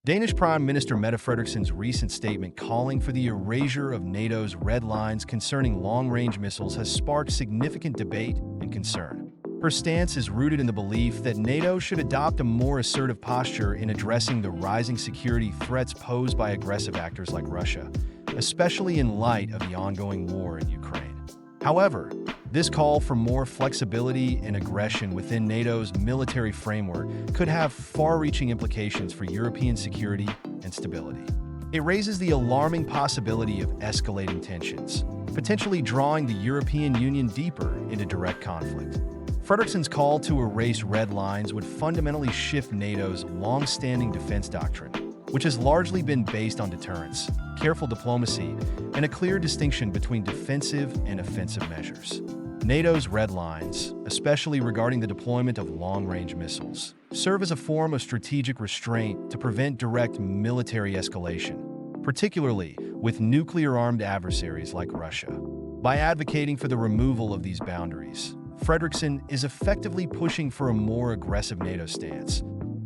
Danish Prime Minister Mette Frederiksen's recent statement calling for the erasure of NATO's red lines concerning long-range missiles has sparked significant debate and concern. Her stance is rooted in the belief that NATO should adopt a more assertive posture in addressing the rising security threats posed by aggressive actors like Russia, especially in light of the ongoing war in Ukraine. However, this call for more flexibility and aggression within NATO's military framework could have far-reaching implications for European security and stability. It raises the alarming possibility of escalating tensions, potentially drawing the European Union deeper into direct conflict. Frederiksen's call to erase red lines would fundamentally shift NATO's long-standing defense doctrine, which has largely been based on deterrence, careful diplomacy, and a clear distinction between defensive and offensive measures. NATO's red lines, especially regarding the deployment of long-range missiles, serve as a form of strategic restraint to prevent direct military escalation, particularly with nuclear-armed adversaries like Russia. By advocating for the removal of these boundaries, Frederiksen is effectively pushing for a more aggressive NATO stance,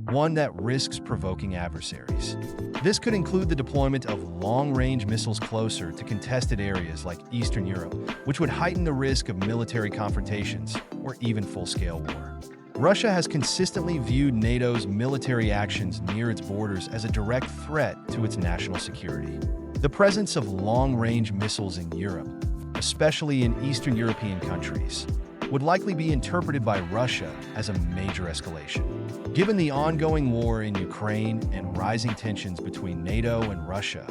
one that risks provoking adversaries. This could include the deployment of long-range missiles closer to contested areas like Eastern Europe, which would heighten the risk of military confrontations or even full-scale war. Russia has consistently viewed NATO's military actions near its borders as a direct threat to its national security. The presence of long-range missiles in Europe, especially in Eastern European countries, would likely be interpreted by Russia as a major escalation. Given the ongoing war in Ukraine and rising tensions between NATO and Russia,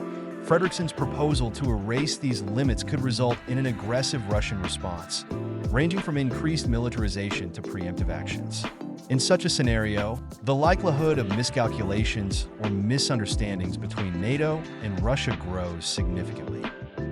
Frederiksen's proposal to erase these limits could result in an aggressive Russian response, ranging from increased militarization to preemptive actions. In such a scenario, the likelihood of miscalculations or misunderstandings between NATO and Russia grows significantly.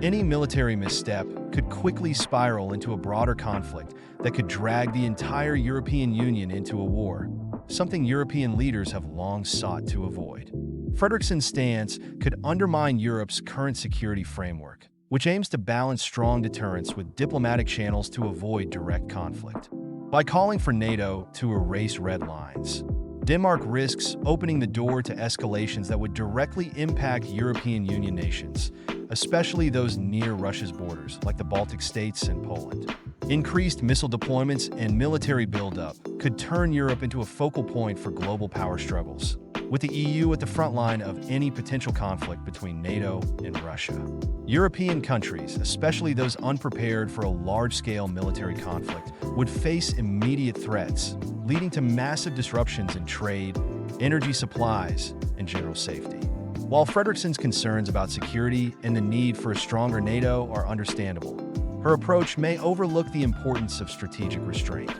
Any military misstep could quickly spiral into a broader conflict that could drag the entire European Union into a war, something European leaders have long sought to avoid. Frederiksen's stance could undermine Europe's current security framework, which aims to balance strong deterrence with diplomatic channels to avoid direct conflict. By calling for NATO to erase red lines, Denmark risks opening the door to escalations that would directly impact European Union nations, especially those near Russia's borders, like the Baltic states and Poland. Increased missile deployments and military buildup could turn Europe into a focal point for global power struggles, with the EU at the front line of any potential conflict between NATO and Russia. European countries, especially those unprepared for a large-scale military conflict, would face immediate threats, leading to massive disruptions in trade, energy supplies, and general safety. While Frederiksen's concerns about security and the need for a stronger NATO are understandable, her approach may overlook the importance of strategic restraint.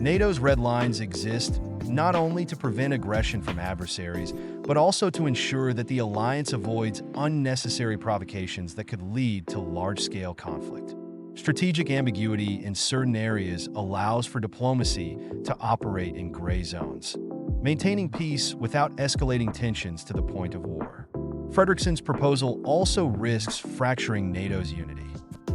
NATO's red lines exist not only to prevent aggression from adversaries, but also to ensure that the alliance avoids unnecessary provocations that could lead to large-scale conflict. Strategic ambiguity in certain areas allows for diplomacy to operate in gray zones, maintaining peace without escalating tensions to the point of war. Frederiksen's proposal also risks fracturing NATO's unity.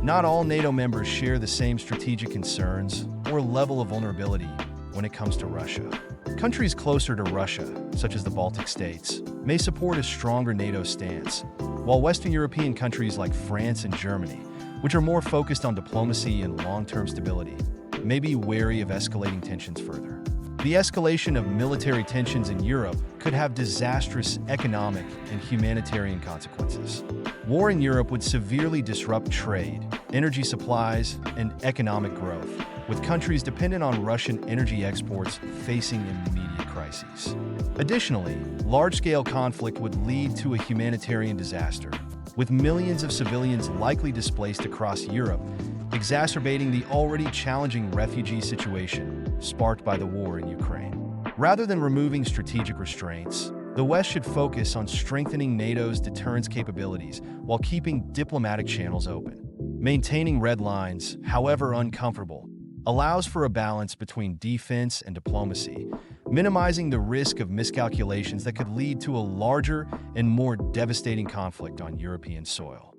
Not all NATO members share the same strategic concerns or level of vulnerability when it comes to Russia. Countries closer to Russia, such as the Baltic states, may support a stronger NATO stance, while Western European countries like France and Germany, which are more focused on diplomacy and long-term stability, may be wary of escalating tensions further. The escalation of military tensions in Europe could have disastrous economic and humanitarian consequences. War in Europe would severely disrupt trade, energy supplies, and economic growth, with countries dependent on Russian energy exports facing immediate crises. Additionally, large-scale conflict would lead to a humanitarian disaster, with millions of civilians likely displaced across Europe, exacerbating the already challenging refugee situation sparked by the war in Ukraine. Rather than removing strategic restraints, the West should focus on strengthening NATO's deterrence capabilities while keeping diplomatic channels open. Maintaining red lines, however uncomfortable, allows for a balance between defense and diplomacy, minimizing the risk of miscalculations that could lead to a larger and more devastating conflict on European soil.